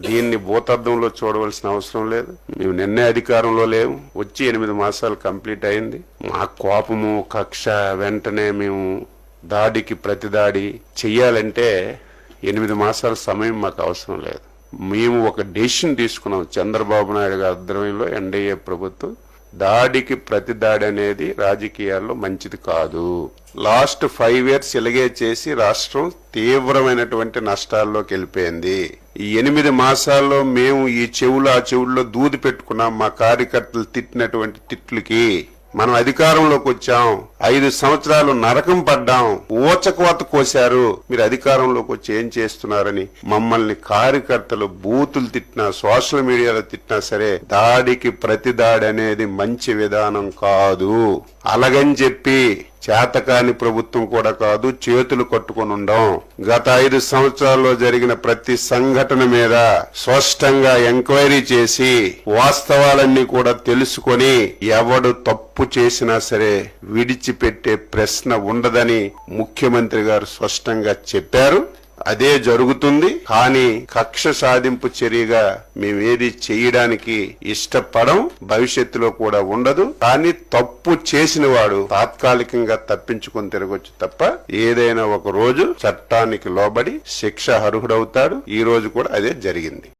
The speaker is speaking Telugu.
దీన్ని భూతద్దంలో చూడవలసిన అవసరం లేదు. మేము నిన్నే అధికారంలో లేవు, వచ్చి 8 మాసాలు కంప్లీట్ అయింది. మా కోపము కక్ష వెంటనే మేము దాడికి ప్రతిదాడి చెయ్యాలంటే 8 మాసాల సమయం మాకు అవసరం లేదు. మేము ఒక డెసిషన్ తీసుకున్నాం. చంద్రబాబు నాయుడు గారి ఆధ్వర్యంలో ఎన్డీఏ ప్రభుత్వం దాడికి ప్రతి దాడి అనేది రాజకీయాల్లో మంచిది కాదు. లాస్ట్ 5 years ఇలాగే చేసి రాష్ట్రం తీవ్రమైనటువంటి నష్టాల్లోకి వెళ్ళిపోయింది. ఈ 8 మాసాల్లో మేము ఈ చెవులు ఆ చెవుల్లో దూది పెట్టుకున్నాం. మా కార్యకర్తలు తిట్టినటువంటి తిట్లకి మనం అధికారంలోకి వచ్చాం. 5 సంవత్సరాలు నరకం పడ్డాం, ఊచకోత కోశారు. మీరు అధికారంలోకి వచ్చి ఏం చేస్తున్నారని మమ్మల్ని కార్యకర్తలు బూతులు తిట్టినా, సోషల్ మీడియాలో తిట్టినా సరే దాడికి ప్రతి దాడి అనేది మంచి విధానం కాదు. అలాగని చెప్పి చేతకాని ప్రభుత్వం కూడా కాదు, చేతులు కట్టుకొని ఉండం. గత 5 సంవత్సరాల్లో జరిగిన ప్రతి సంఘటన మీద స్పష్టంగా ఎంక్వైరీ చేసి వాస్తవాలన్నీ కూడా తెలుసుకొని ఎవడు తప్పు చేసినా సరే విడిచిపెట్టే ప్రశ్న ఉండదని ముఖ్యమంత్రి గారు స్పష్టంగా చెప్పారు. అదే జరుగుతుంది. కానీ కక్ష సాధింపు చర్యగా మేమేది చేయడానికి ఇష్టపడం, భవిష్యత్తులో కూడా ఉండదు. కానీ తప్పు చేసిన వాడు తాత్కాలికంగా తప్పించుకొని తిరగొచ్చు తప్ప ఏదైనా ఒక రోజు చట్టానికి లోబడి శిక్ష అర్హుడవుతాడు. ఈ రోజు కూడా అదే జరిగింది.